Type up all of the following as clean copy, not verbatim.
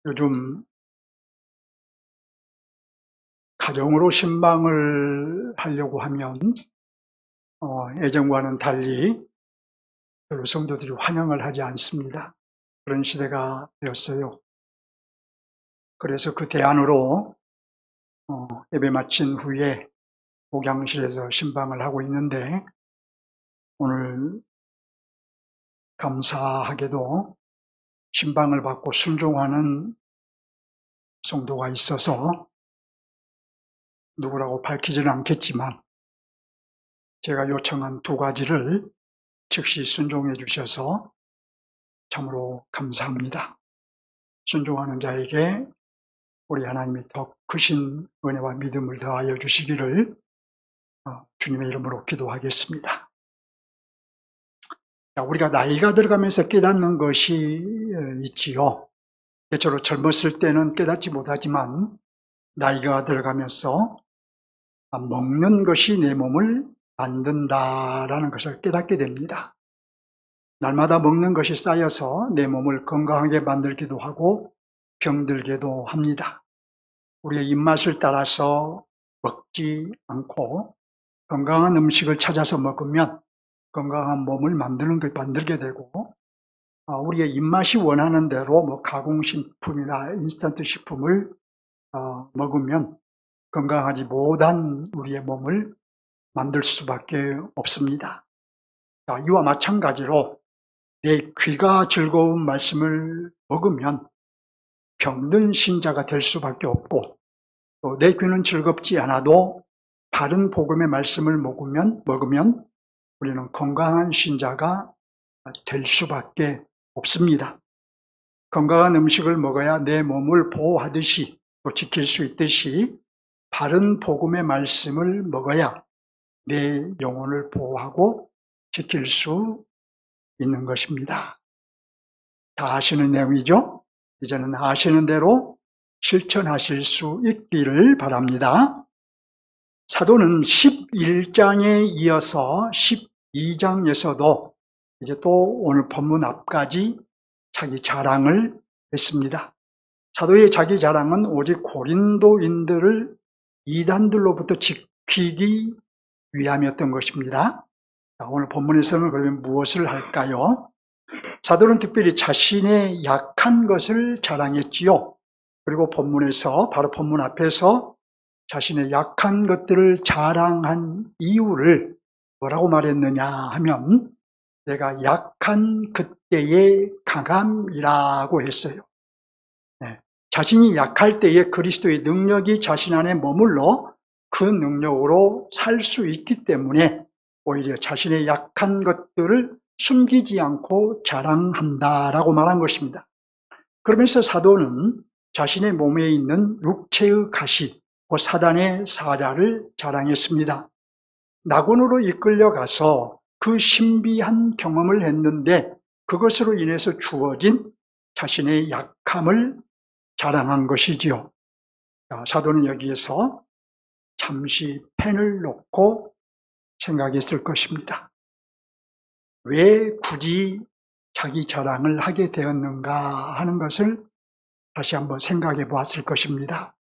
요즘 가정으로 신방을 하려고 하면 예전과는 달리 별로 성도들이 환영을 하지 않습니다. 그런 시대가 되었어요. 그래서 그 대안으로 예배 마친 후에 목양실에서 신방을 하고 있는데, 오늘 감사하게도 신방을 받고 순종하는 성도가 있어서 누구라고 밝히지는 않겠지만, 제가 요청한 두 가지를 즉시 순종해 주셔서 참으로 감사합니다. 순종하는 자에게 우리 하나님이 더 크신 은혜와 믿음을 더하여 주시기를 주님의 이름으로 기도하겠습니다. 우리가 나이가 들어가면서 깨닫는 것이 있지요. 대체로 젊었을 때는 깨닫지 못하지만 나이가 들어가면서 먹는 것이 내 몸을 만든다라는 것을 깨닫게 됩니다. 날마다 먹는 것이 쌓여서 내 몸을 건강하게 만들기도 하고 병들게도 합니다. 우리의 입맛을 따라서 먹지 않고 건강한 음식을 찾아서 먹으면 건강한 몸을 만들게 되고, 우리의 입맛이 원하는 대로 가공식품이나 인스턴트 식품을 먹으면 건강하지 못한 우리의 몸을 만들 수밖에 없습니다. 이와 마찬가지로 내 귀가 즐거운 말씀을 먹으면 병든 신자가 될 수밖에 없고, 또 내 귀는 즐겁지 않아도 바른 복음의 말씀을 먹으면 우리는 건강한 신자가 될 수밖에 없습니다. 건강한 음식을 먹어야 내 몸을 보호하듯이 또 지킬 수 있듯이 바른 복음의 말씀을 먹어야 내 영혼을 보호하고 지킬 수 있는 것입니다. 다 아시는 내용이죠? 이제는 아시는 대로 실천하실 수 있기를 바랍니다. 사도는 11장에 이어서 12장에서도 이제 또 오늘 본문 앞까지 자기 자랑을 했습니다. 사도의 자기 자랑은 오직 고린도인들을 이단들로부터 지키기 위함이었던 것입니다. 오늘 본문에서는 그러면 무엇을 할까요? 사도는 특별히 자신의 약한 것을 자랑했지요. 그리고 본문에서, 바로 본문 앞에서 자신의 약한 것들을 자랑한 이유를 뭐라고 말했느냐 하면, 내가 약한 그때의 강함이라고 했어요. 자신이 약할 때에 그리스도의 능력이 자신 안에 머물러 그 능력으로 살 수 있기 때문에 오히려 자신의 약한 것들을 숨기지 않고 자랑한다라고 말한 것입니다. 그러면서 사도는 자신의 몸에 있는 육체의 가시, 사단의 사자를 자랑했습니다. 낙원으로 이끌려가서 그 신비한 경험을 했는데 그것으로 인해서 주어진 자신의 약함을 자랑한 것이지요. 사도는 여기에서 잠시 펜을 놓고 생각했을 것입니다. 왜 굳이 자기 자랑을 하게 되었는가 하는 것을 다시 한번 생각해 보았을 것입니다.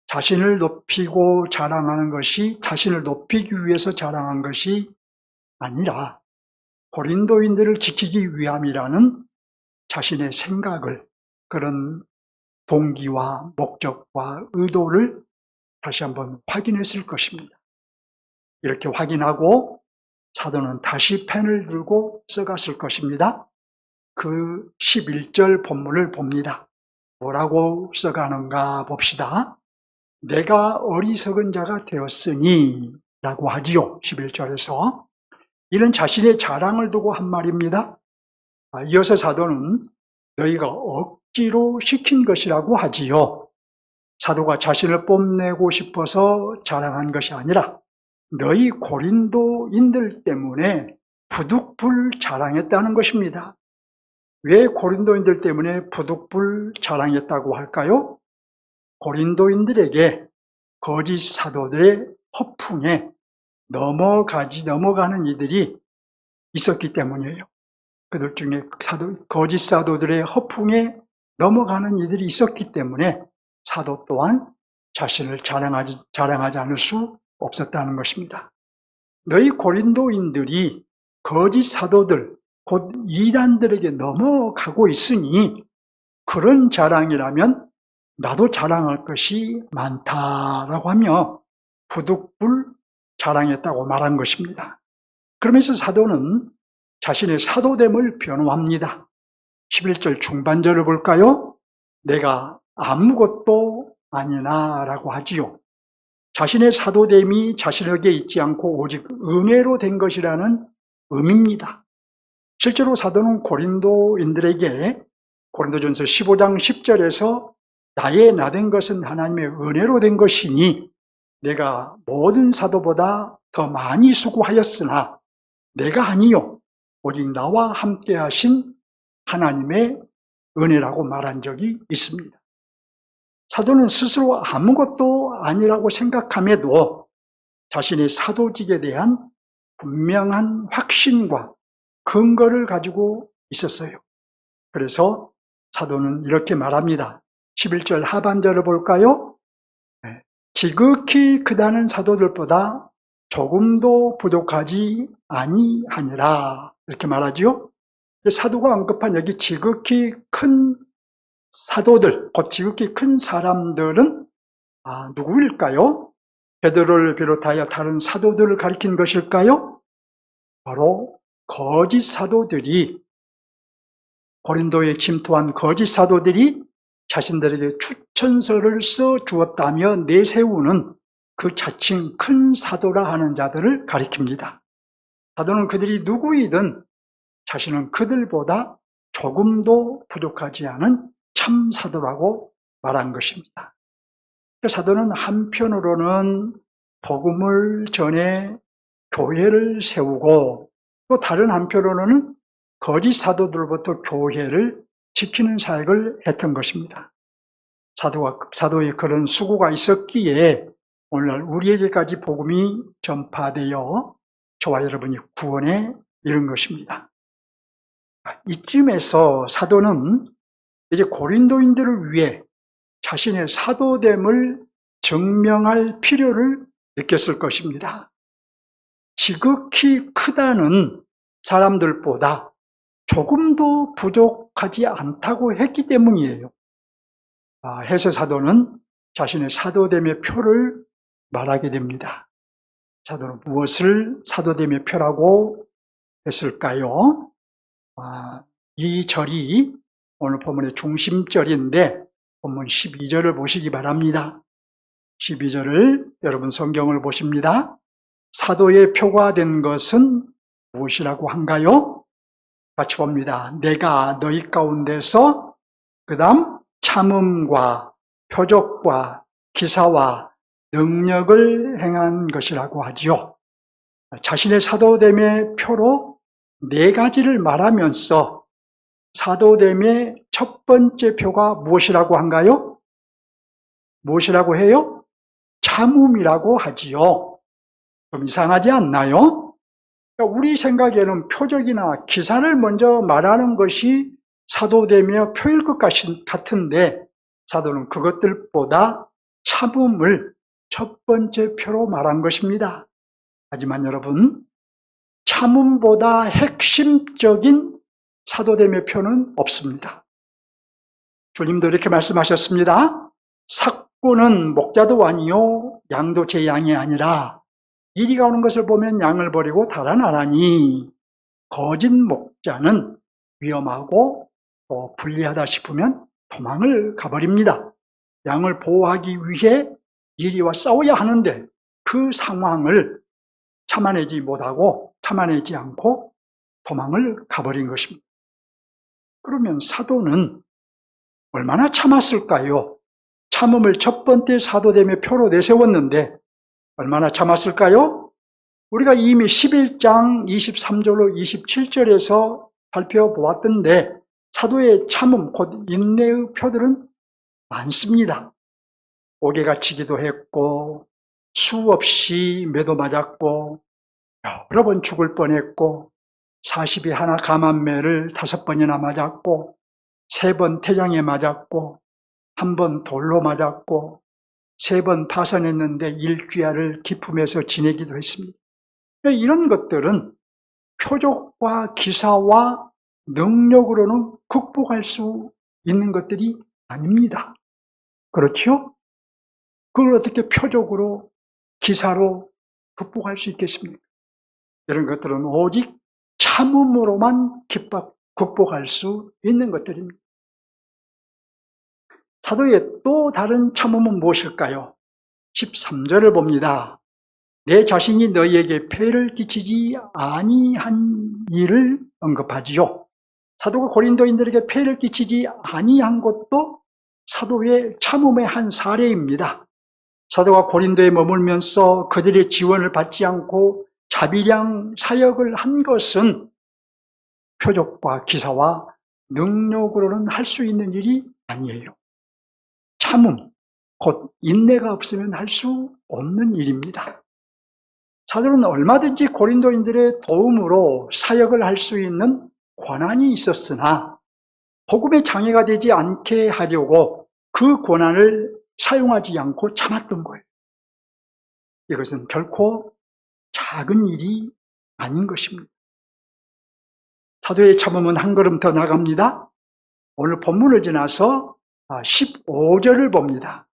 자신을 높이고 자랑하는 것이 자신을 높이기 위해서 자랑한 것이 아니라 고린도인들을 지키기 위함이라는 자신의 생각을, 그런 동기와 목적과 의도를 다시 한번 확인했을 것입니다. 이렇게 확인하고 사도는 다시 펜을 들고 써갔을 것입니다. 그 11절 본문을 봅니다. 뭐라고 써가는가 봅시다. 내가 어리석은 자가 되었으니 라고 하지요. 11절에서. 이는 자신의 자랑을 두고 한 말입니다. 이어서 사도는 너희가 억지로 시킨 것이라고 하지요. 사도가 자신을 뽐내고 싶어서 자랑한 것이 아니라 너희 고린도인들 때문에 부득불 자랑했다는 것입니다. 왜 고린도인들 때문에 부득불 자랑했다고 할까요? 고린도인들에게 거짓 사도들의 허풍에 넘어가는 이들이 있었기 때문이에요. 그들 중에 거짓 사도들의 허풍에 넘어가는 이들이 있었기 때문에 사도 또한 자신을 자랑하지 않을 수 없었다는 것입니다. 너희 고린도인들이 거짓 사도들, 곧 이단들에게 넘어가고 있으니 그런 자랑이라면 나도 자랑할 것이 많다라고 하며 부득불 자랑했다고 말한 것입니다. 그러면서 사도는 자신의 사도됨을 변호합니다. 11절 중반절을 볼까요? 내가 아무것도 아니나 라고 하지요. 자신의 사도됨이 자신에게 있지 않고 오직 은혜로 된 것이라는 의미입니다. 실제로 사도는 고린도인들에게 고린도전서 15장 10절에서 나의 나된 것은 하나님의 은혜로 된 것이니 내가 모든 사도보다 더 많이 수고하였으나 내가 아니요 오직 나와 함께 하신 하나님의 은혜라고 말한 적이 있습니다. 사도는 스스로 아무것도 아니라고 생각함에도 자신의 사도직에 대한 분명한 확신과 근거를 가지고 있었어요. 그래서 사도는 이렇게 말합니다. 11절 하반절을 볼까요? 지극히 크다는 사도들보다 조금도 부족하지 아니하니라 이렇게 말하지요. 사도가 언급한 여기 지극히 큰 사도들, 곧 지극히 큰 사람들은 누구일까요? 베드로를 비롯하여 다른 사도들을 가리킨 것일까요? 바로 거짓 사도들이, 고린도에 침투한 거짓 사도들이 자신들에게 추천서를 써 주었다며 내세우는 그 자칭 큰 사도라 하는 자들을 가리킵니다. 사도는 그들이 누구이든 자신은 그들보다 조금도 부족하지 않은 참 사도라고 말한 것입니다. 사도는 한편으로는 복음을 전해 교회를 세우고 또 다른 한편으로는 거짓 사도들로부터 교회를 지키는 사역을 했던 것입니다. 사도의 그런 수고가 있었기에 오늘날 우리에게까지 복음이 전파되어 저와 여러분이 구원에 이른 것입니다. 이쯤에서 사도는 이제 고린도인들을 위해 자신의 사도됨을 증명할 필요를 느꼈을 것입니다. 지극히 크다는 사람들보다 조금도 부족하지 않다고 했기 때문이에요. 해서 사도는 자신의 사도됨의 표를 말하게 됩니다. 사도는 무엇을 사도됨의 표라고 했을까요? 이 절이 오늘 본문의 중심절인데 본문 12절을 보시기 바랍니다. 12절을 여러분 성경을 보십니다. 사도의 표가 된 것은 무엇이라고 한가요? 같이 봅니다. 내가 너희 가운데서 그 다음 참음과 표적과 기사와 능력을 행한 것이라고 하지요. 자신의 사도됨의 표로 네 가지를 말하면서 사도됨의 첫 번째 표가 무엇이라고 한가요? 무엇이라고 해요? 참음이라고 하지요. 좀 이상하지 않나요? 우리 생각에는 표적이나 기사를 먼저 말하는 것이 사도됨의 표일 것 같은데 사도는 그것들보다 참음을 첫 번째 표로 말한 것입니다. 하지만 여러분, 참음보다 핵심적인 사도됨의 표는 없습니다. 주님도 이렇게 말씀하셨습니다. 삭구는 목자도 아니요 양도 제 양이 아니라 이리가 오는 것을 보면 양을 버리고 달아나라니 거짓 목자는 위험하고 또 불리하다 싶으면 도망을 가버립니다. 양을 보호하기 위해 이리와 싸워야 하는데 그 상황을 참아내지 않고 도망을 가버린 것입니다. 그러면 사도는 얼마나 참았을까요? 참음을 첫 번째 사도됨의 표로 내세웠는데 얼마나 참았을까요? 우리가 이미 11장 23절로 27절에서 살펴보았던데 사도의 참음, 곧 인내의 표들은 많습니다. 옥에 갇히기도 했고 수없이 매도 맞았고 여러 번 죽을 뻔했고 40이 하나 감한 매를 5번이나 맞았고 3번 태양에 맞았고, 1번 돌로 맞았고, 3번 파산했는데 일주야를 기품해서 지내기도 했습니다. 이런 것들은 표적과 기사와 능력으로는 극복할 수 있는 것들이 아닙니다. 그렇죠? 그걸 어떻게 표적으로, 기사로 극복할 수 있겠습니까? 이런 것들은 오직 참음으로만 극복할 수 있는 것들입니다. 사도의 또 다른 참음은 무엇일까요? 13절을 봅니다. 내 자신이 너희에게 폐를 끼치지 아니한 일을 언급하지요. 사도가 고린도인들에게 폐를 끼치지 아니한 것도 사도의 참음의 한 사례입니다. 사도가 고린도에 머물면서 그들의 지원을 받지 않고 자비량 사역을 한 것은 표적과 기사와 능력으로는 할 수 있는 일이 아니에요. 참음, 곧 인내가 없으면 할 수 없는 일입니다. 사도는 얼마든지 고린도인들의 도움으로 사역을 할 수 있는 권한이 있었으나 복음의 장애가 되지 않게 하려고 그 권한을 사용하지 않고 참았던 거예요. 이것은 결코 작은 일이 아닌 것입니다. 사도의 참음은 한 걸음 더 나갑니다. 오늘 본문을 지나서 15절을 봅니다.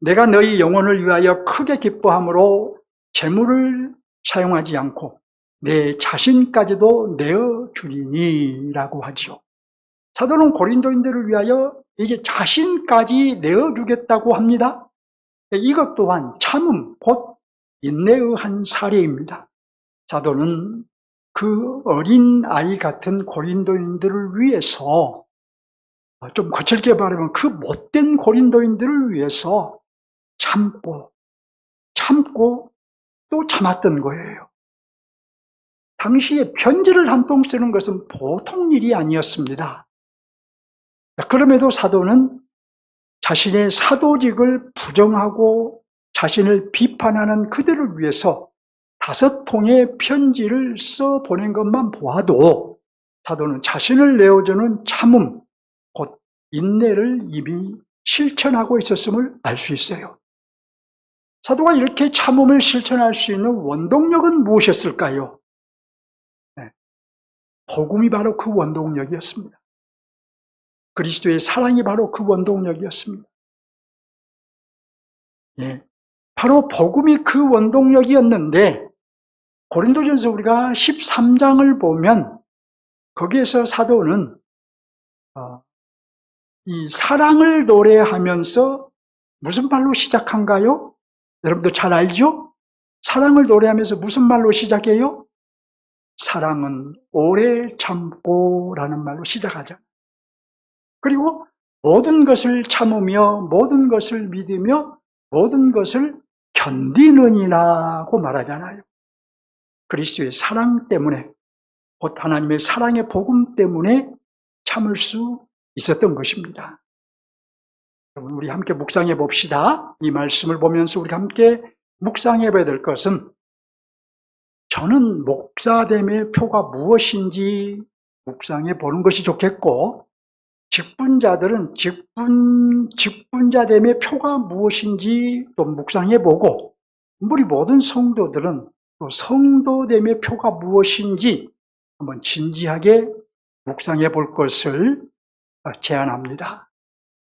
내가 너희 영혼을 위하여 크게 기뻐함으로 재물을 사용하지 않고 내 자신까지도 내어주리니 라고 하죠. 사도는 고린도인들을 위하여 이제 자신까지 내어주겠다고 합니다. 이것 또한 참음, 곧 인내의 한 사례입니다. 사도는 그 어린 아이 같은 고린도인들을 위해서, 좀 거칠게 말하면 그 못된 고린도인들을 위해서 참고 또 참았던 거예요. 당시에 편지를 한 통 쓰는 것은 보통 일이 아니었습니다. 그럼에도 사도는 자신의 사도직을 부정하고 자신을 비판하는 그들을 위해서 5통의 편지를 써 보낸 것만 보아도 사도는 자신을 내어주는 참음, 곧 인내를 이미 실천하고 있었음을 알 수 있어요. 사도가 이렇게 참음을 실천할 수 있는 원동력은 무엇이었을까요? 복음이 바로 그 원동력이었습니다. 그리스도의 사랑이 바로 그 원동력이었습니다. 바로 복음이 그 원동력이었는데 고린도전서 우리가 13장을 보면 거기에서 사도는 이 사랑을 노래하면서 무슨 말로 시작한가요? 여러분도 잘 알죠? 사랑을 노래하면서 무슨 말로 시작해요? 사랑은 오래 참고 라는 말로 시작하잖아요. 그리고 모든 것을 참으며 모든 것을 믿으며 모든 것을 견디느니라고 말하잖아요. 그리스도의 사랑 때문에, 곧 하나님의 사랑의 복음 때문에 참을 수 있었던 것입니다. 여러분, 우리 함께 묵상해 봅시다. 이 말씀을 보면서 우리 함께 묵상해 봐야 될 것은, 저는 목사됨의 표가 무엇인지 묵상해 보는 것이 좋겠고, 직분자들은 직분자됨의 표가 무엇인지 또 묵상해 보고, 우리 모든 성도들은 또 성도됨의 표가 무엇인지 한번 진지하게 묵상해 볼 것을 제안합니다.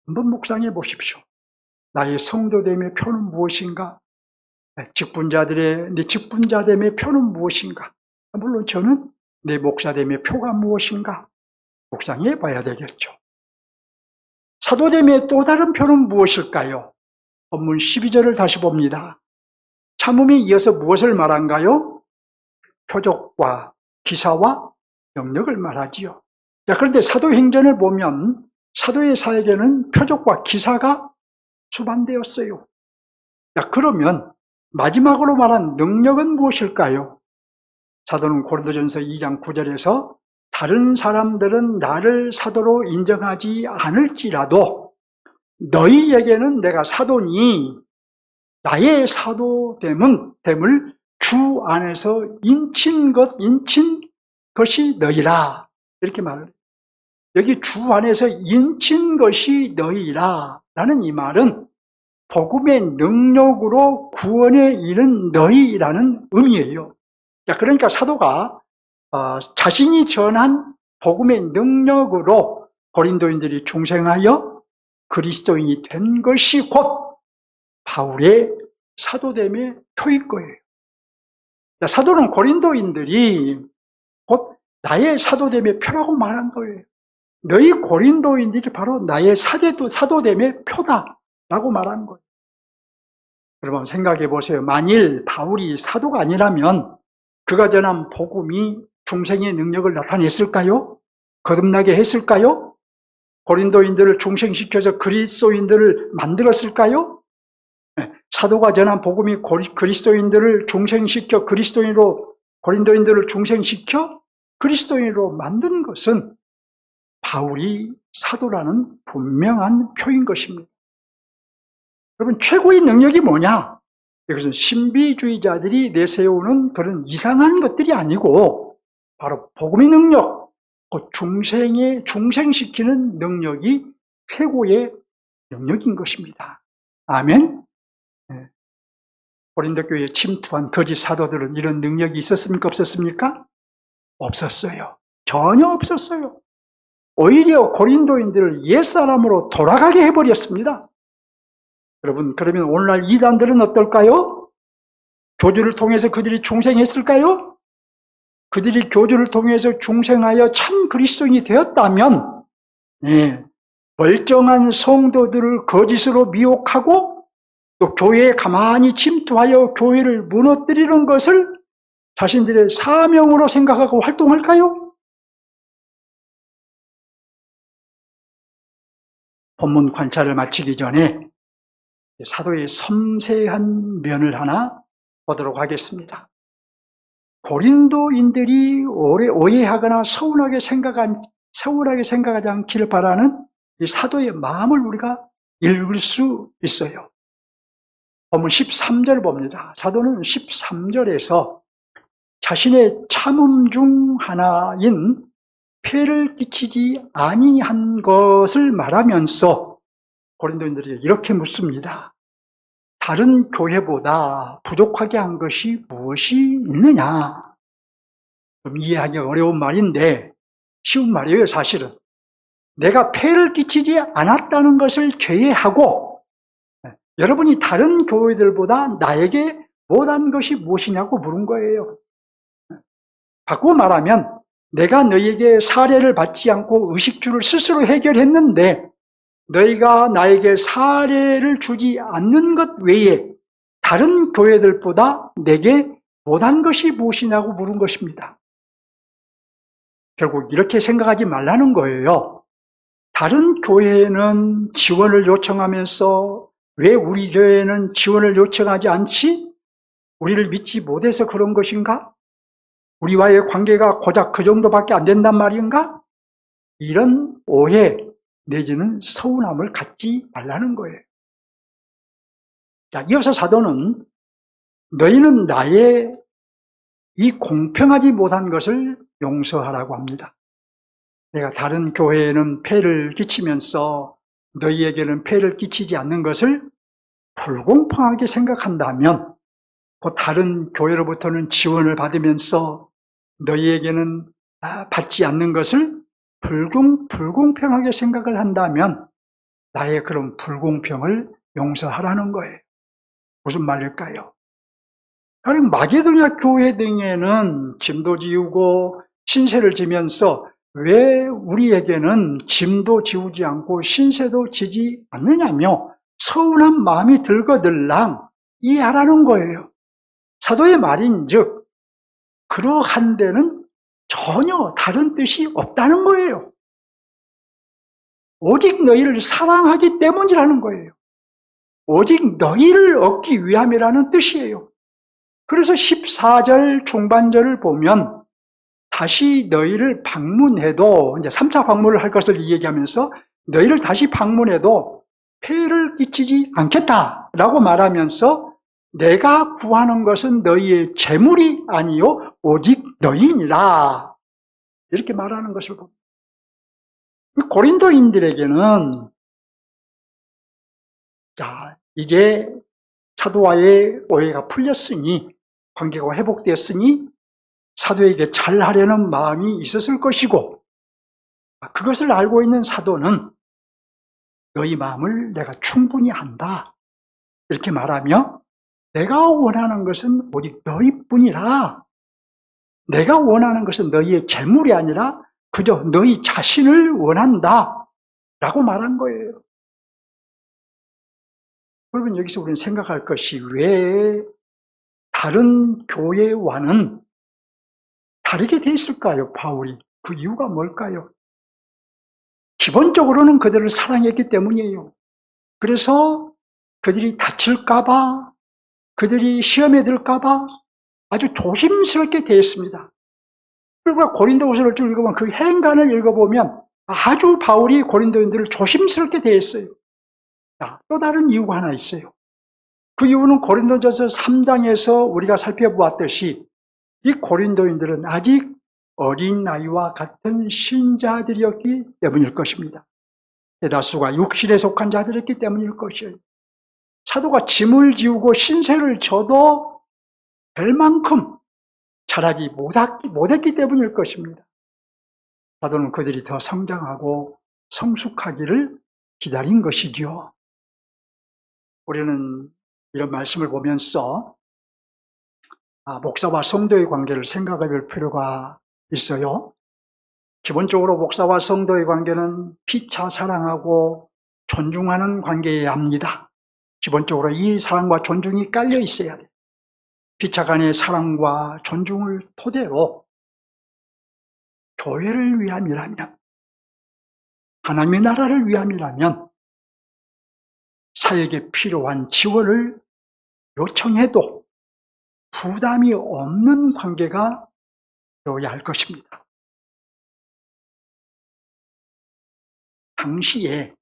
한번 묵상해 보십시오. 나의 성도됨의 표는 무엇인가? 내 직분자됨의 표는 무엇인가? 물론 저는 내 목사됨의 표가 무엇인가? 묵상해 봐야 되겠죠. 사도됨의 또 다른 표는 무엇일까요? 본문 12절을 다시 봅니다. 참음이 이어서 무엇을 말한가요? 표적과 기사와 능력을 말하지요. 자, 그런데 사도행전을 보면 사도의 사역에는 표적과 기사가 수반되었어요. 자, 그러면 마지막으로 말한 능력은 무엇일까요? 사도는 고린도전서 2장 9절에서 다른 사람들은 나를 사도로 인정하지 않을지라도 너희에게는 내가 사도니 나의 사도됨을 주 안에서 인친 것이 너희라. 이렇게 말을 해요. 여기 주 안에서 인친 것이 너희라 라는 이 말은 복음의 능력으로 구원에 이른 너희라는 의미예요. 자, 그러니까 사도가 자신이 전한 복음의 능력으로 고린도인들이 중생하여 그리스도인이 된 것이 곧 바울의 사도됨의 표일 거예요. 자, 사도는 고린도인들이 곧 나의 사도됨의 표라고 말한 거예요. 너희 고린도인들이 바로 나의 사도됨의 표다라고 말한 거예요. 여러분 생각해 보세요. 만일 바울이 사도가 아니라면 그가 전한 복음이 중생의 능력을 나타냈을까요? 거듭나게 했을까요? 고린도인들을 중생시켜서 그리스도인들을 만들었을까요? 사도가 전한 복음이 그리스도인들을 중생시켜 고린도인들을 중생시켜 그리스도인으로 만든 것은 바울이 사도라는 분명한 표인 것입니다. 여러분 최고의 능력이 뭐냐? 이것은 신비주의자들이 내세우는 그런 이상한 것들이 아니고 바로 복음의 능력, 그 중생시키는 능력이 최고의 능력인 것입니다. 아멘? 네. 고린도 교회에 침투한 거짓 사도들은 이런 능력이 있었습니까? 없었습니까? 없었어요. 전혀 없었어요. 오히려 고린도인들을 옛사람으로 돌아가게 해버렸습니다. 여러분, 그러면 오늘날 이단들은 어떨까요? 교주를 통해서 그들이 중생했을까요? 그들이 교주를 통해서 중생하여 참 그리스도인이 되었다면 멀쩡한 성도들을 거짓으로 미혹하고 또 교회에 가만히 침투하여 교회를 무너뜨리는 것을 자신들의 사명으로 생각하고 활동할까요? 본문 관찰을 마치기 전에 사도의 섬세한 면을 하나 보도록 하겠습니다. 고린도인들이 오해하거나 서운하게 생각하지 않기를 바라는 이 사도의 마음을 우리가 읽을 수 있어요. 본문 13절 봅니다. 사도는 13절에서 자신의 참음 중 하나인 폐를 끼치지 아니한 것을 말하면서 고린도인들이 이렇게 묻습니다. 다른 교회보다 부족하게 한 것이 무엇이 있느냐? 좀 이해하기 어려운 말인데 쉬운 말이에요. 사실은 내가 폐를 끼치지 않았다는 것을 제외하고 여러분이 다른 교회들보다 나에게 못한 것이 무엇이냐고 물은 거예요. 바꾸어 말하면 내가 너희에게 사례를 받지 않고 의식주를 스스로 해결했는데 너희가 나에게 사례를 주지 않는 것 외에 다른 교회들보다 내게 못한 것이 무엇이냐고 물은 것입니다. 결국 이렇게 생각하지 말라는 거예요. 다른 교회에는 지원을 요청하면서 왜 우리 교회에는 지원을 요청하지 않지? 우리를 믿지 못해서 그런 것인가? 우리와의 관계가 고작 그 정도밖에 안 된단 말인가? 이런 오해 내지는 서운함을 갖지 말라는 거예요. 자, 이어서 사도는 너희는 나의 이 공평하지 못한 것을 용서하라고 합니다. 내가 다른 교회에는 폐를 끼치면서 너희에게는 폐를 끼치지 않는 것을 불공평하게 생각한다면 그 다른 교회로부터는 지원을 받으면서 너희에게는 받지 않는 것을 불공평하게 생각을 한다면 나의 그런 불공평을 용서하라는 거예요. 무슨 말일까요? 그럼 마게도냐 교회 등에는 짐도 지우고 신세를 지면서 왜 우리에게는 짐도 지우지 않고 신세도 지지 않느냐며 서운한 마음이 들거들랑 이해하라는 거예요. 사도의 말인즉 그러한 데는 전혀 다른 뜻이 없다는 거예요. 오직 너희를 사랑하기 때문이라는 거예요. 오직 너희를 얻기 위함이라는 뜻이에요. 그래서 14절 중반절을 보면 다시 너희를 방문해도 이제 3차 방문을 할 것을 얘기하면서 너희를 다시 방문해도 폐를 끼치지 않겠다라고 말하면서 내가 구하는 것은 너희의 재물이 아니요 오직 너희니라 이렇게 말하는 것을 봅니다. 고린도인들에게는 자, 이제 사도와의 오해가 풀렸으니, 관계가 회복되었으니 사도에게 잘하려는 마음이 있었을 것이고, 그것을 알고 있는 사도는 너희 마음을 내가 충분히 안다 이렇게 말하며, 내가 원하는 것은 오직 너희뿐이라, 내가 원하는 것은 너희의 재물이 아니라 그저 너희 자신을 원한다 라고 말한 거예요. 여러분, 여기서 우리는 생각할 것이, 왜 다른 교회와는 다르게 돼 있을까요, 바울이? 그 이유가 뭘까요? 기본적으로는 그들을 사랑했기 때문이에요. 그래서 그들이 다칠까봐, 그들이 시험에 들까봐 아주 조심스럽게 대했습니다. 그리고 고린도후서를 쭉 읽어보면, 그 행간을 읽어보면 아주 바울이 고린도인들을 조심스럽게 대했어요. 자, 또 다른 이유가 하나 있어요. 그 이유는 고린도전서 3장에서 우리가 살펴보았듯이 이 고린도인들은 아직 어린 나이와 같은 신자들이었기 때문일 것입니다. 대다수가 육신에 속한 자들이었기 때문일 것이에요. 사도가 짐을 지우고 신세를 져도 될 만큼 잘하지 못했기 때문일 것입니다. 사도는 그들이 더 성장하고 성숙하기를 기다린 것이지요. 우리는 이런 말씀을 보면서 목사와 성도의 관계를 생각해 볼 필요가 있어요. 기본적으로 목사와 성도의 관계는 피차 사랑하고 존중하는 관계여야 합니다. 기본적으로 이 사랑과 존중이 깔려 있어야 돼요. 피차 간의 사랑과 존중을 토대로 교회를 위함이라면, 하나님의 나라를 위함이라면 사역에 필요한 지원을 요청해도 부담이 없는 관계가 되어야 할 것입니다. 당시에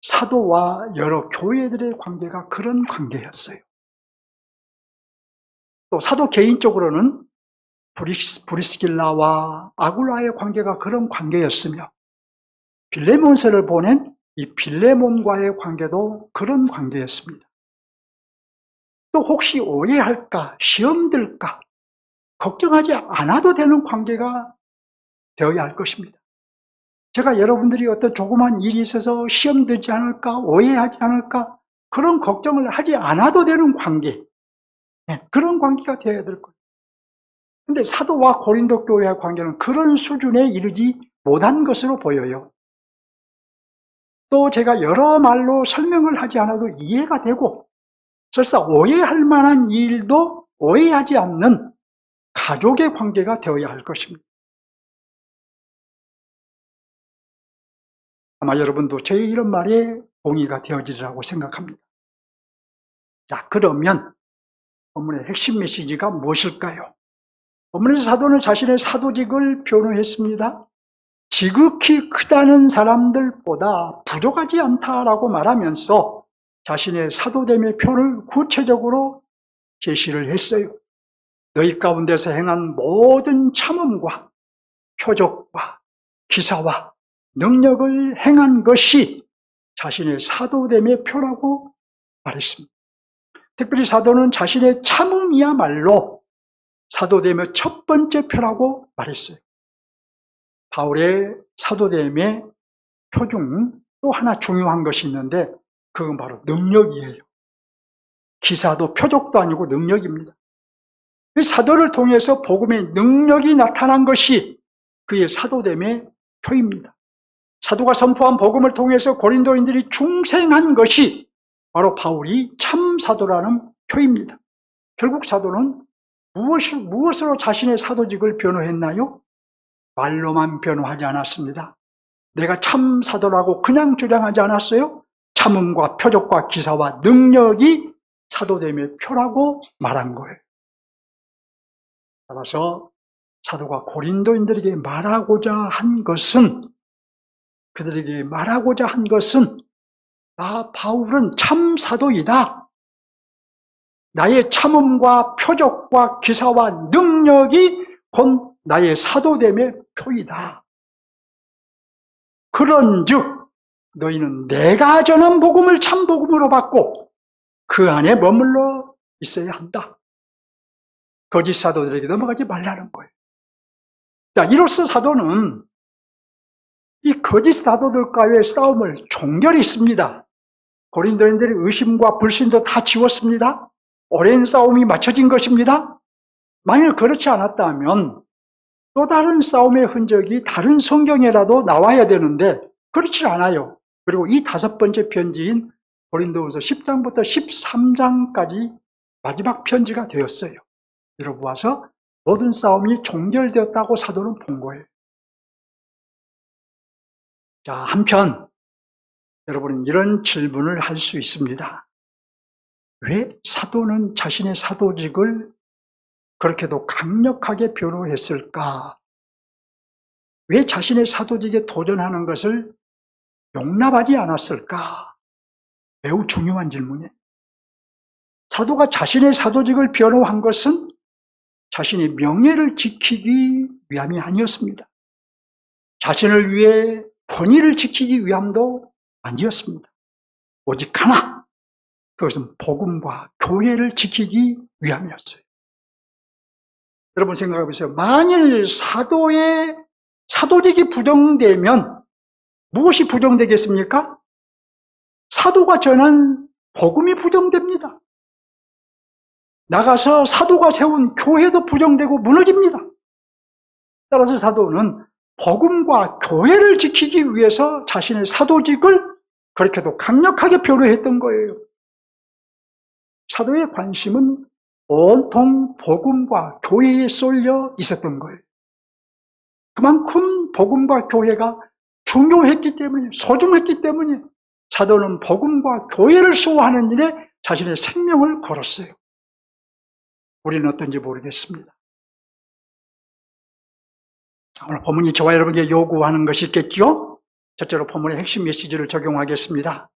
사도와 여러 교회들의 관계가 그런 관계였어요. 또 사도 개인적으로는 브리스길라와 아굴라의 관계가 그런 관계였으며, 빌레몬서를 보낸 이 빌레몬과의 관계도 그런 관계였습니다. 또 혹시 오해할까, 시험 들까 걱정하지 않아도 되는 관계가 되어야 할 것입니다. 제가 여러분들이 어떤 조그만 일이 있어서 시험 들지 않을까, 오해하지 않을까, 그런 걱정을 하지 않아도 되는 관계, 그런 관계가 되어야 될 거예요. 그런데 사도와 고린도 교회의 관계는 그런 수준에 이르지 못한 것으로 보여요. 또 제가 여러 말로 설명을 하지 않아도 이해가 되고, 설사 오해할 만한 일도 오해하지 않는 가족의 관계가 되어야 할 것입니다. 아마 여러분도 제 이런 말에 동의가 되어지리라고 생각합니다. 자, 그러면 본문의 핵심 메시지가 무엇일까요? 본문에서 사도는 자신의 사도직을 변호했습니다. 지극히 크다는 사람들보다 부족하지 않다라고 말하면서 자신의 사도됨의 표를 구체적으로 제시를 했어요. 너희 가운데서 행한 모든 참음과 표적과 기사와 능력을 행한 것이 자신의 사도됨의 표라고 말했습니다. 특별히 사도는 자신의 참음이야말로 사도됨의 첫 번째 표라고 말했어요. 바울의 사도됨의 표 중 또 하나 중요한 것이 있는데, 그건 바로 능력이에요. 기사도 표적도 아니고 능력입니다. 사도를 통해서 복음의 능력이 나타난 것이 그의 사도됨의 표입니다. 사도가 선포한 복음을 통해서 고린도인들이 중생한 것이 바로 바울이 참 사도라는 표입니다. 결국 사도는 무엇으로 자신의 사도직을 변호했나요? 말로만 변호하지 않았습니다. 내가 참 사도라고 그냥 주장하지 않았어요. 참음과 표적과 기사와 능력이 사도됨의 표라고 말한 거예요. 따라서 사도가 고린도인들에게 말하고자 한 것은, 바울은 참 사도이다. 나의 참음과 표적과 기사와 능력이 곧 나의 사도됨의 표이다. 그런즉 너희는 내가 전한 복음을 참 복음으로 받고 그 안에 머물러 있어야 한다. 거짓 사도들에게 넘어가지 말라는 거예요. 자, 이로써 사도는 이 거짓 사도들과의 싸움을 종결이 있습니다. 고린도인들의 의심과 불신도 다 지웠습니다. 오랜 싸움이 맞춰진 것입니다. 만일 그렇지 않았다면 또 다른 싸움의 흔적이 다른 성경에라도 나와야 되는데 그렇지 않아요. 그리고 이 5번째 편지인 고린도후서 10장부터 13장까지 마지막 편지가 되었어요. 이로 보아서 모든 싸움이 종결되었다고 사도는 본 거예요. 자, 한편 여러분은 이런 질문을 할 수 있습니다. 왜 사도는 자신의 사도직을 그렇게도 강력하게 변호했을까? 왜 자신의 사도직에 도전하는 것을 용납하지 않았을까? 매우 중요한 질문이에요. 사도가 자신의 사도직을 변호한 것은 자신의 명예를 지키기 위함이 아니었습니다. 자신을 위해 권위를 지키기 위함도 아니었습니다. 오직 하나, 그것은 복음과 교회를 지키기 위함이었어요. 여러분 생각해 보세요. 만일 사도직이 부정되면 무엇이 부정되겠습니까? 사도가 전한 복음이 부정됩니다. 나가서 사도가 세운 교회도 부정되고 무너집니다. 따라서 사도는 복음과 교회를 지키기 위해서 자신의 사도직을 그렇게도 강력하게 변호했던 거예요. 사도의 관심은 온통 복음과 교회에 쏠려 있었던 거예요. 그만큼 복음과 교회가 중요했기 때문에, 소중했기 때문에 사도는 복음과 교회를 수호하는 일에 자신의 생명을 걸었어요. 우리는 어떤지 모르겠습니다. 오늘 본문이 저와 여러분에게 요구하는 것이 있겠죠? 첫째로 본문의 핵심 메시지를 적용하겠습니다.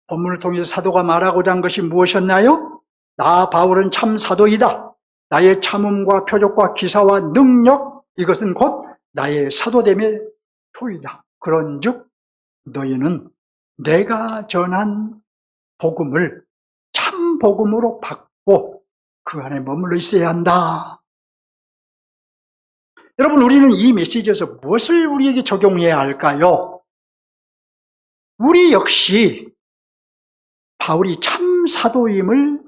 본문을 통해서 사도가 말하고자 한 것이 무엇이었나요? 나 바울은 참 사도이다. 나의 참음과 표적과 기사와 능력, 이것은 곧 나의 사도됨의 표이다. 그런즉 너희는 내가 전한 복음을 참 복음으로 받고 그 안에 머물러 있어야 한다. 여러분, 우리는 이 메시지에서 무엇을 우리에게 적용해야 할까요? 우리 역시 바울이 참 사도임을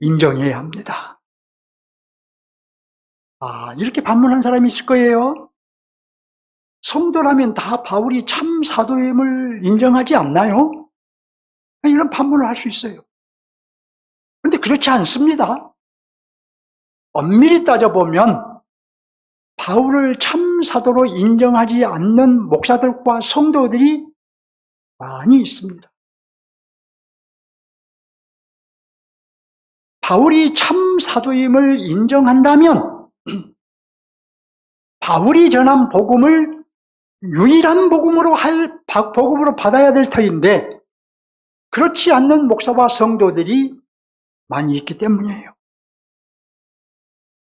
인정해야 합니다. 이렇게 반문한 사람이 있을 거예요. 성도라면 다 바울이 참 사도임을 인정하지 않나요? 이런 반문을 할 수 있어요. 그런데 그렇지 않습니다. 엄밀히 따져보면 바울을 참 사도로 인정하지 않는 목사들과 성도들이 많이 있습니다. 바울이 참 사도임을 인정한다면 바울이 전한 복음을 유일한 복음으로 받아야 될 터인데 그렇지 않는 목사와 성도들이 많이 있기 때문이에요.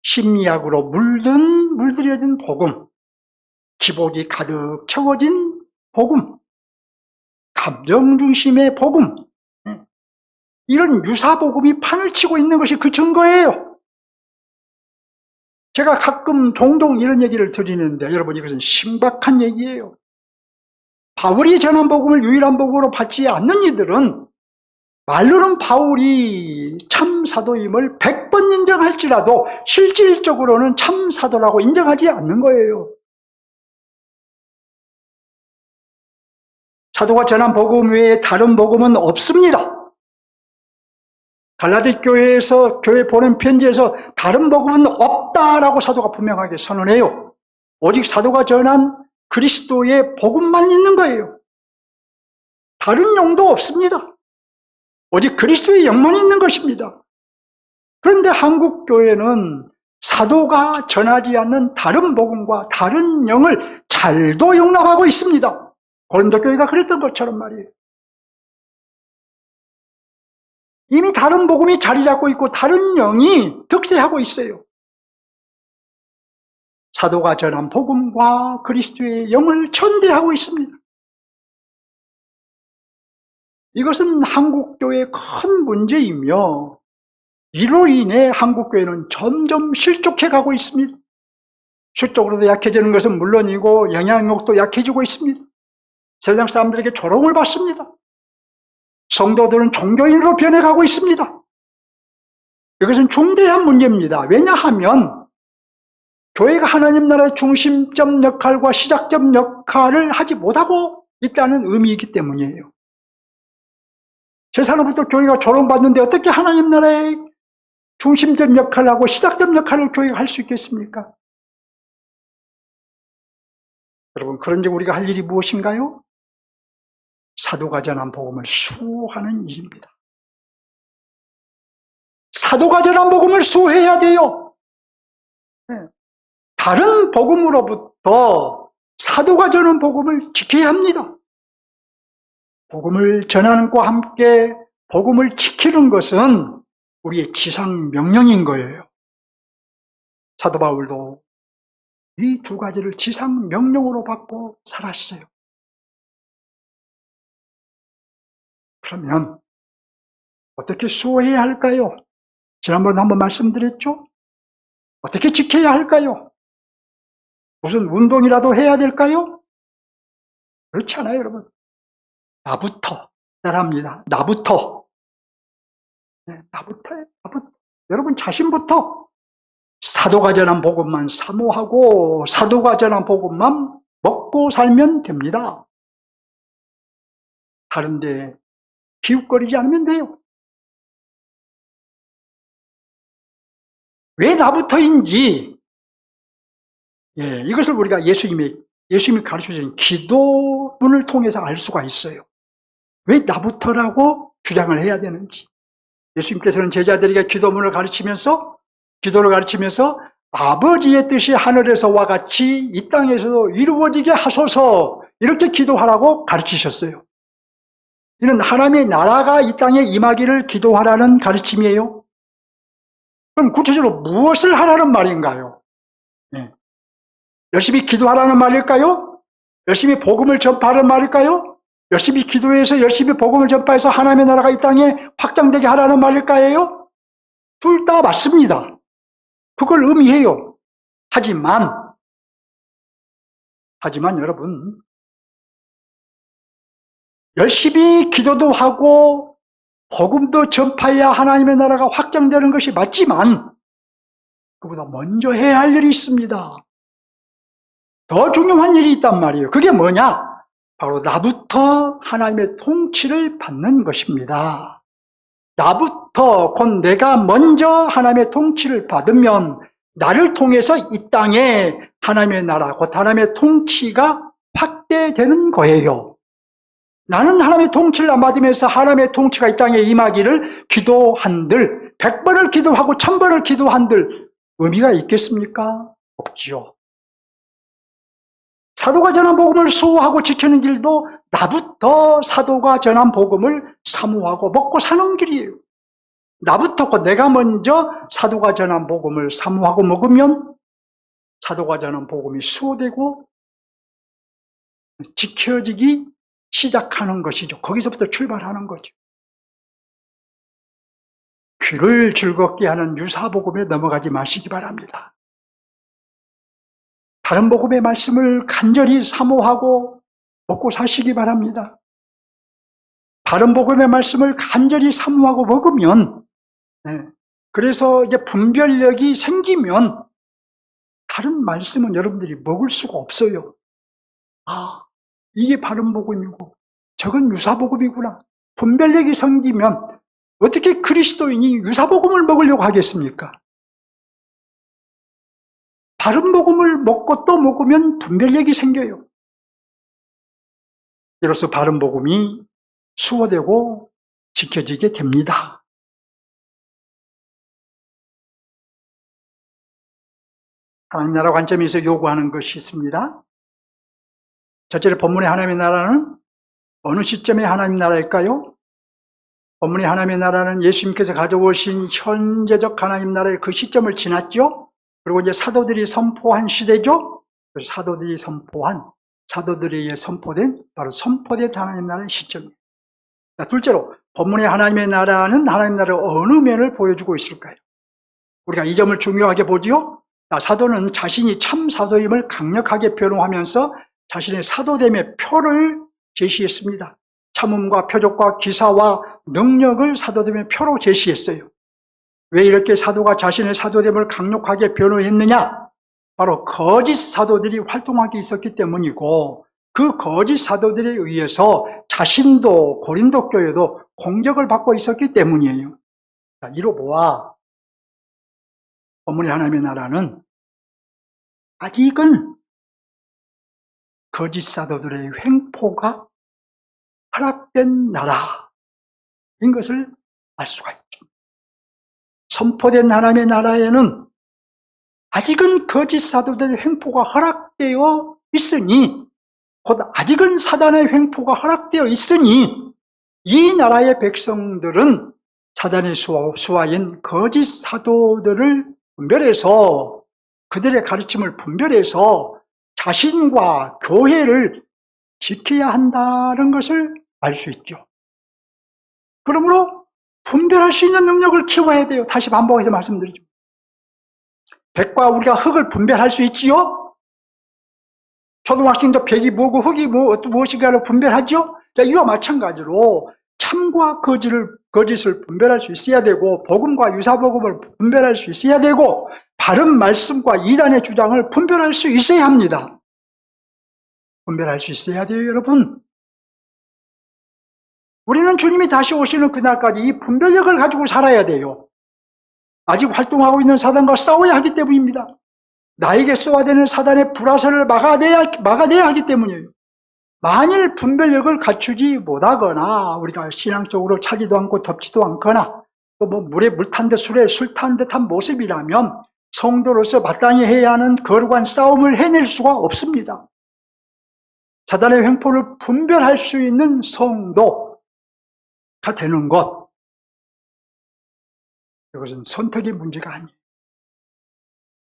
심리학으로 물들여진 복음, 기복이 가득 채워진 복음, 감정 중심의 복음, 이런 유사복음이 판을 치고 있는 것이 그 증거예요. 제가 가끔 종종 이런 얘기를 드리는데 여러분, 이것은 심각한 얘기예요. 바울이 전한 복음을 유일한 복음으로 받지 않는 이들은 말로는 바울이 참 사도임을 100번 인정할지라도 실질적으로는 참 사도라고 인정하지 않는 거예요. 사도가 전한 복음 외에 다른 복음은 없습니다. 갈라디 교회에서 교회 보낸 편지에서 다른 복음은 없다라고 사도가 분명하게 선언해요. 오직 사도가 전한 그리스도의 복음만 있는 거예요. 다른 영도 없습니다. 오직 그리스도의 영만 있는 것입니다. 그런데 한국 교회는 사도가 전하지 않는 다른 복음과 다른 영을 잘도 용납하고 있습니다. 고린도 교회가 그랬던 것처럼 말이에요. 이미 다른 복음이 자리 잡고 있고 다른 영이 득세하고 있어요. 사도가 전한 복음과 그리스도의 영을 천대하고 있습니다. 이것은 한국교회의 큰 문제이며 이로 인해 한국교회는 점점 실족해 가고 있습니다. 수적으로도 약해지는 것은 물론이고 영향력도 약해지고 있습니다. 세상 사람들에게 조롱을 받습니다. 성도들은 종교인으로 변해가고 있습니다. 이것은 중대한 문제입니다. 왜냐하면 교회가 하나님 나라의 중심점 역할과 시작점 역할을 하지 못하고 있다는 의미이기 때문이에요. 세상으로부터 교회가 조롱받는데 어떻게 하나님 나라의 중심점 역할을 하고 시작점 역할을 교회가 할 수 있겠습니까? 여러분, 그런즉 우리가 할 일이 무엇인가요? 사도가 전한 복음을 수호하는 일입니다. 사도가 전한 복음을 수호해야 돼요. 다른 복음으로부터 사도가 전한 복음을 지켜야 합니다. 복음을 전하는 것과 함께 복음을 지키는 것은 우리의 지상 명령인 거예요. 사도 바울도 이 두 가지를 지상 명령으로 받고 살았어요. 그러면 어떻게 수호해야 할까요? 지난번에 한번 말씀드렸죠? 어떻게 지켜야 할까요? 무슨 운동이라도 해야 될까요? 그렇지 않아요, 여러분. 나부터 따라합니다. 나부터. 네, 나부터요. 여러분 자신부터 사도가 전한 복음만 사모하고 사도가 전한 복음만 먹고 살면 됩니다. 다른데 기웃거리지 않으면 돼요. 왜 나부터인지, 이것을 우리가 예수님이 가르쳐주신 기도문을 통해서 알 수가 있어요. 왜 나부터라고 주장을 해야 되는지. 예수님께서는 제자들에게 기도를 가르치면서 아버지의 뜻이 하늘에서와 같이 이 땅에서도 이루어지게 하소서, 이렇게 기도하라고 가르치셨어요. 이는 하나님의 나라가 이 땅에 임하기를 기도하라는 가르침이에요. 그럼 구체적으로 무엇을 하라는 말인가요? 열심히 기도하라는 말일까요? 열심히 복음을 전파하라는 말일까요? 열심히 기도해서 열심히 복음을 전파해서 하나님의 나라가 이 땅에 확장되게 하라는 말일까요? 둘 다 맞습니다. 그걸 의미해요. 하지만 여러분, 열심히 기도도 하고 복음도 전파해야 하나님의 나라가 확장되는 것이 맞지만 그보다 먼저 해야 할 일이 있습니다. 더 중요한 일이 있단 말이에요. 그게 뭐냐? 바로 나부터 하나님의 통치를 받는 것입니다. 나부터, 곧 내가 먼저 하나님의 통치를 받으면 나를 통해서 이 땅에 하나님의 나라, 곧 하나님의 통치가 확대되는 거예요. 나는 하나님의 통치를 안 받으면서 하나님의 통치가 이 땅에 임하기를 기도한들, 100번을 기도하고 1000번을 기도한들 의미가 있겠습니까? 없죠. 사도가 전한 복음을 수호하고 지키는 길도 나부터 사도가 전한 복음을 사모하고 먹고 사는 길이에요. 나부터 내가 먼저 사도가 전한 복음을 사모하고 먹으면 사도가 전한 복음이 수호되고 지켜지기 시작하는 것이죠. 거기서부터 출발하는 거죠. 귀를 즐겁게 하는 유사복음에 넘어가지 마시기 바랍니다. 다른 복음의 말씀을 간절히 사모하고 먹고 사시기 바랍니다. 다른 복음의 말씀을 간절히 사모하고 먹으면, 그래서 이제 분별력이 생기면 다른 말씀은 여러분들이 먹을 수가 없어요. 아, 이게 바른 복음이고 저건 유사복음이구나. 분별력이 생기면 어떻게 그리스도인이 유사복음을 먹으려고 하겠습니까? 바른 복음을 먹고 또 먹으면 분별력이 생겨요. 이로써 바른 복음이 수호되고 지켜지게 됩니다. 하나님 나라 관점에서 요구하는 것이 있습니다. 첫째로 본문의 하나님의 나라는 어느 시점의 하나님 나라일까요? 본문의 하나님의 나라는 예수님께서 가져오신 현재적 하나님 나라의 그 시점을 지났죠? 그리고 이제 사도들이 선포한 시대죠. 그래서 사도들에 의해 선포된, 바로 선포된 하나님의 나라의 시점이에요. 자, 둘째로 본문의 하나님의 나라는 하나님의 나라의 어느 면을 보여주고 있을까요? 우리가 이 점을 중요하게 보지요. 사도는 자신이 참 사도임을 강력하게 변호하면서 자신의 사도됨의 표를 제시했습니다. 참음과 표적과 기사와 능력을 사도됨의 표로 제시했어요. 왜 이렇게 사도가 자신의 사도됨을 강력하게 변호했느냐? 바로 거짓 사도들이 활동하기 있었기 때문이고, 그 거짓 사도들에 의해서 자신도 고린도 교회도 공격을 받고 있었기 때문이에요. 자, 이로 보아 본문의 하나님의 나라는 아직은 거짓 사도들의 횡포가 허락된 나라인 것을 알 수가 있죠. 선포된 하나님의 나라에는 아직은 거짓 사도들의 횡포가 허락되어 있으니, 곧 아직은 사단의 횡포가 허락되어 있으니, 이 나라의 백성들은 사단의 수하인 거짓 사도들을 분별해서, 그들의 가르침을 분별해서 자신과 교회를 지켜야 한다는 것을 알 수 있죠. 그러므로 분별할 수 있는 능력을 키워야 돼요. 다시 반복해서 말씀드리죠. 백과 우리가 흙을 분별할 수 있지요? 초등학생도 백이 뭐고 흙이 무엇인가를 분별하죠? 자, 이와 마찬가지로 참과 거짓을 분별할 수 있어야 되고, 복음과 유사복음을 분별할 수 있어야 되고, 바른 말씀과 이단의 주장을 분별할 수 있어야 합니다. 분별할 수 있어야 돼요, 여러분. 우리는 주님이 다시 오시는 그날까지 이 분별력을 가지고 살아야 돼요. 아직 활동하고 있는 사단과 싸워야 하기 때문입니다. 나에게 쏘아대는 사단의 불화설을 막아내야 하기 때문이에요. 만일 분별력을 갖추지 못하거나, 우리가 신앙적으로 차지도 않고 덮지도 않거나, 또 물에 물 탄 듯 술에 술 탄 듯한 모습이라면 성도로서 마땅히 해야 하는 거룩한 싸움을 해낼 수가 없습니다. 사단의 횡포를 분별할 수 있는 성도가 되는 것, 이것은 선택의 문제가 아니에요.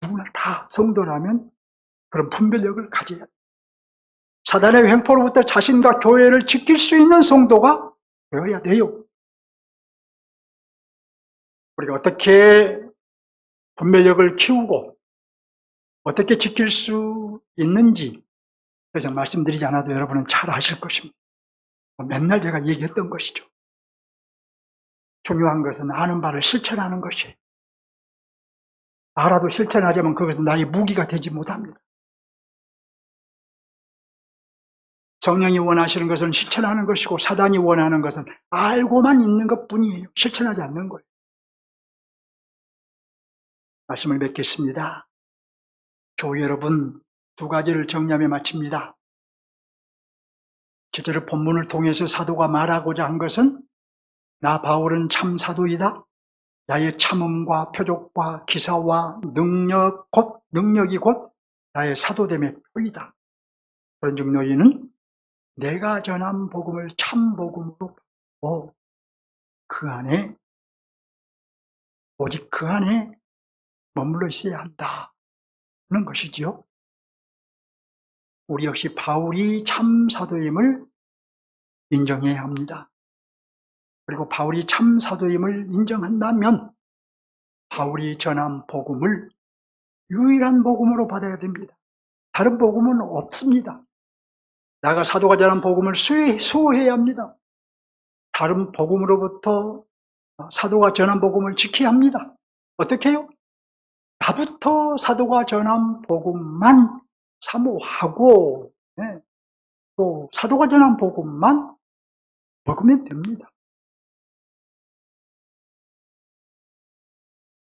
누구나 다 성도라면 그런 분별력을 가져야 돼요. 사단의 횡포로부터 자신과 교회를 지킬 수 있는 성도가 되어야 돼요. 우리가 어떻게 분별력을 키우고 어떻게 지킬 수 있는지 그래서 말씀드리지 않아도 여러분은 잘 아실 것입니다. 맨날 제가 얘기했던 것이죠. 중요한 것은 아는 바를 실천하는 것이에요. 알아도 실천하자면 그것은 나의 무기가 되지 못합니다. 성령이 원하시는 것은 실천하는 것이고, 사단이 원하는 것은 알고만 있는 것뿐이에요. 실천하지 않는 거예요. 말씀을 맺겠습니다. 교회 여러분, 두 가지를 정리하며 마칩니다. 실제로 본문을 통해서 사도가 말하고자 한 것은, 나 바울은 참 사도이다. 나의 참음과 표적과 기사와 능력이 곧 나의 사도됨의 표이다. 그런즉 너희는 내가 전한 복음을 참 복음으로 받고 오직 그 안에 머물러 있어야 한다는 것이지요. 우리 역시 바울이 참 사도임을 인정해야 합니다. 그리고 바울이 참 사도임을 인정한다면 바울이 전한 복음을 유일한 복음으로 받아야 됩니다. 다른 복음은 없습니다. 내가 사도가 전한 복음을 수호해야 합니다. 다른 복음으로부터 사도가 전한 복음을 지켜야 합니다. 어떻게 해요? 나부터 사도가 전한 복음만 사모하고, 또 사도가 전한 복음만 먹으면 됩니다.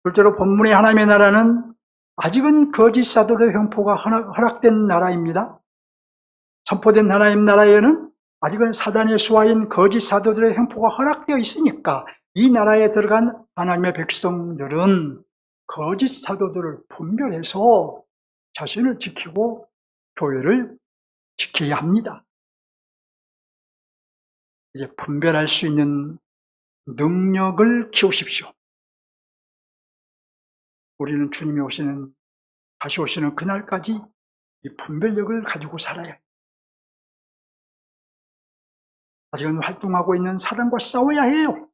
둘째로 본문의 하나님의 나라는 아직은 거짓 사도의 횡포가 허락된 나라입니다. 선포된 하나님 나라에는 아직은 사단의 수하인 거짓 사도들의 횡포가 허락되어 있으니까 이 나라에 들어간 하나님의 백성들은 거짓 사도들을 분별해서 자신을 지키고 교회를 지켜야 합니다. 이제 분별할 수 있는 능력을 키우십시오. 우리는 주님이 오시는 다시 오시는 그날까지 이 분별력을 가지고 살아야 해요. 아직은 활동하고 있는 사단과 싸워야 해요.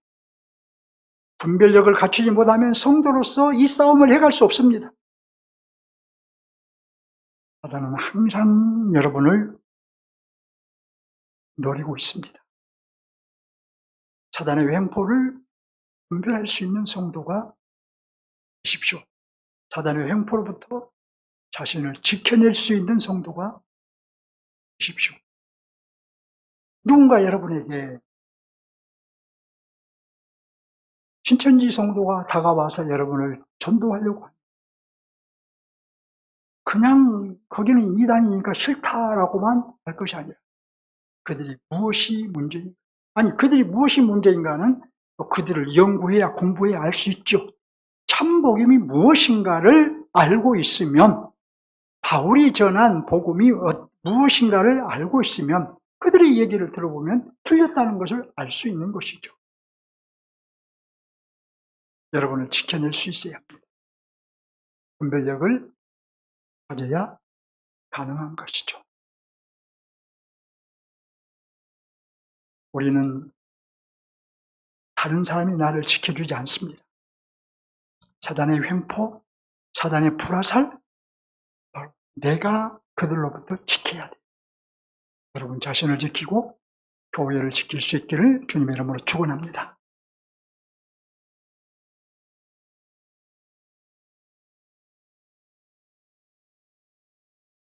분별력을 갖추지 못하면 성도로서 이 싸움을 해갈 수 없습니다. 사단은 항상 여러분을 노리고 있습니다. 사단의 횡포를 분별할 수 있는 성도가 되십시오. 사단의 횡포로부터 자신을 지켜낼 수 있는 성도가 되십시오. 누군가 여러분에게 신천지 성도가 다가와서 여러분을 전도하려고 합니다. 그냥 거기는 이단이니까 싫다라고만 할 것이 아니라 그들이 무엇이 문제인가? 아니, 그들이 무엇이 문제인가는 그들을 연구해야 공부해야 알 수 있죠. 참 복음이 무엇인가를 알고 있으면, 바울이 전한 복음이 무엇인가를 알고 있으면 그들의 얘기를 들어보면 틀렸다는 것을 알 수 있는 것이죠. 여러분을 지켜낼 수 있어야 합니다. 분별력을 가져야 가능한 것이죠. 우리는 다른 사람이 나를 지켜주지 않습니다. 사단의 횡포, 사단의 불화살, 내가 그들로부터 지켜야 돼요. 여러분 자신을 지키고 교회를 지킬 수 있기를 주님의 이름으로 축원합니다.